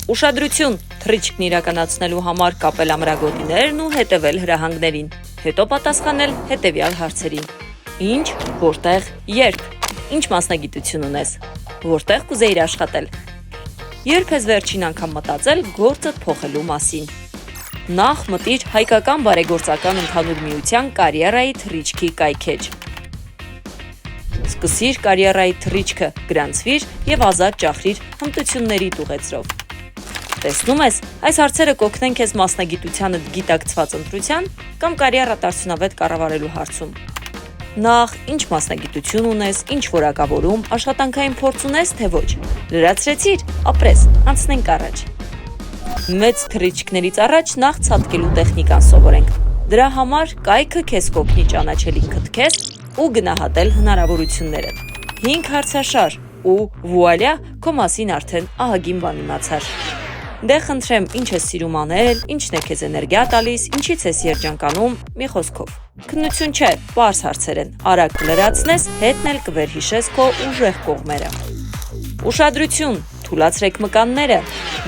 Ուշադրություն, թռիչքն իրականացնելու համար կապել ամրագոտիներն ու հետևել հրահանգներին, հետո պատասխանել հետևյալ հարցերին. Ինչ, որտեղ, երբ, ինչ մասնագիտություն ունես, որտեղ կուզեիր աշխատել, երբ ես վերջին անգամ մտածել գործդ փոխելու մասին։ Նախ մտիր հայկական բարեգործական ընդհանուր միության կարիերայի թռիչքի կայքէջ։ Սկսիր կարիերայի թռիչքը, գրանցվիր և ազատ ճախրիր հմտությունների ուղեցրով։ Տեսնում ես, այս հարցերը կօգնեն քեզ մասնագիտությանդ գիտակցված ընտրության կամ կարիերատ արդյունավետ կառավարելու հարցում։ Նախ, ինչ մասնագիտություն ունես, ինչ որակավորում, աշխատանքային փորձ ունես, թե ոչ։ Լրացրեցիր, ապրես, անցնենք առաջ։ Մեծ թռիչքներից առաջ նախ ցատկելու տեխնիկան սովորենք։ Դրա համար կայքը քեզ կօգնի ճանաչել ինքդ քեզ ու գնահատել հնարավորությունները։ 5 հարցաշար ու վուալյա, քո մասին արդեն ահագին բան իմացար։ Դե խնդրեմ, ինչ ես սիրում անել, ինչն է քեզ էներգիա տալիս, ինչից ես երջանկանում, մի խոսքով։ Քննություն չէ, պարզ հարցեր են, արագ կլրացնես, հետն էլ կվերհիշես քո ուժեղ կողմերը։ Ուշադրություն, թուլացրեք մկանները,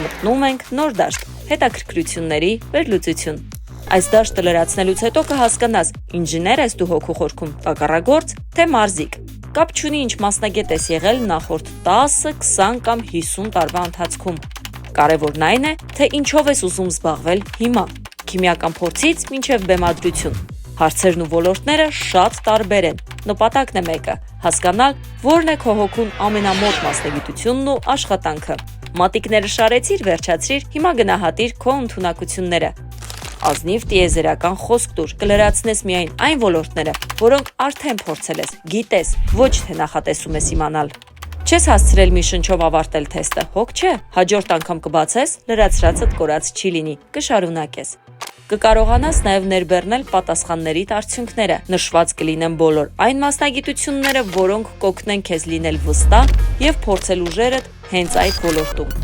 մտնում ենք նոր դաշտ, հետաքրքրությունների վերլուծություն։ Այս դաշտը լրացնելուց հետո կհասկանաս, ինժեներ ես դու հոգու խորքում, տակառագործ, թե մարզիկ։ Կապ չունի ինչ մասնագետ ես եղել նախորդ 10, 20 կամ 50 տարվա ընթացքում։ Կարևորն այն է, թե ինչով ես ուզում զբաղվել հիմա, քիմիական փորձից մինչև բեմադրություն։ Հարցերն ու ոլորտները շատ տարբեր են, նպատակն է մեկը՝ հասկանալ, որն է քո հոգուն ամենամոտ մասնագիտությունն ու աշխատանքը։ Մատիկները շարեցիր, վերջացրիր, հիմա գնահատիր քո ընդունակությունները։ Ազնիվ տիեզերական խոսք տուր, կլրացնես միայն այն ոլորտները, որոնք արդեն փորձել ես, գիտես, ոչ թե նախատեսում ես իմանալ։ Չես հասցրել մի շնչով ավարտել թեստը, հոգ չէ, հաջորդ անգամ կբացես, լրացրածդ կորած չի լինի, կշարունակես։ Կկարողանաս նաև ներբեռնել պատասխաններիդ արդյունքները, նշված կլինեն բոլոր այն մասնագիտությունները, որոնք կօգնեն քեզ լինել վստահ և փորձել ուժերդ հենց այդ ոլորտում։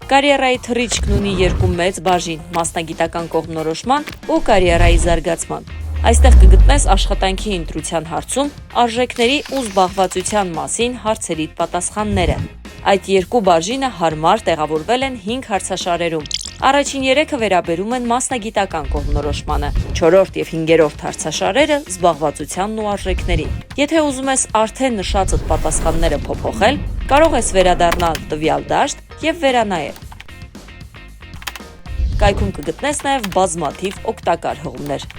Կարիերայի թռիչքն ունի երկու մեծ բաժին՝ մասնագիտական կողմնորոշման ու կարիերայի զարգացման։ Այստեղ կգտնես աշխատանքի ընտրության հարցում արժեքների ու զբաղվածության մասին հարցերիդ պատասխանները։ Այդ երկու բաժինը հարմար տեղավորվել են 5 հարցաշարերում։ Առաջին 3-ը վերաբերում են մասնագիտական կողմնորոշմանը, 4 և 5-րդ հարցաշարերը զբաղվածությանն ու արժեքներին։ Եթե ուզում ես արդեն նշածդ պատասխանները փոփոխել, կարող ես վերադառնալ տվյալ դաշտ և վերանայել։ Կայքում կգտնես նաև բազմաթիվ օգտակար հղումներ։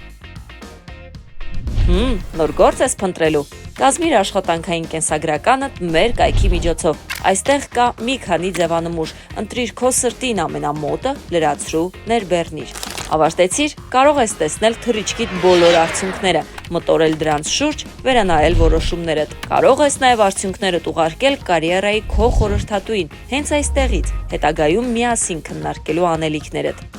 Նոր գործ ես փնտրելու։ Կազմիր աշխատանքային կենսագրականդ մեր կայքի միջոցով։ Այստեղ կա մի քանի ձևանմուշ, ընտրիր քո սրտին ամենամոտը, լրացրու, ներբեռնիր։ Ավարտեցիր, կարող ես տեսնել թռիչքիդ բոլոր արդյունքները, մտորել դրանց շուրջ, վերանայել որոշումներդ։ Կարող ես նաև արդյունքներդ ուղարկել կարիերայի քո խորհրդատուին, հենց այստեղից, հետագայում միասին քննարկելու անելիքներդ։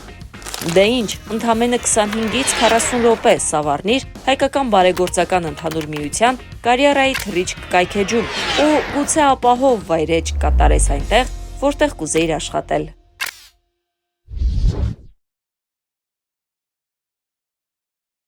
Դե ինչ, ընդամենը 25-ից 40 րոպե սավառնիր հայկական բարեգործական ընդհանուր միության կարիերայի թռիչք կայքեջում ու գուցե ապահով վայրէջք կատարես այնտեղ, որտեղ կուզեիր աշխատել։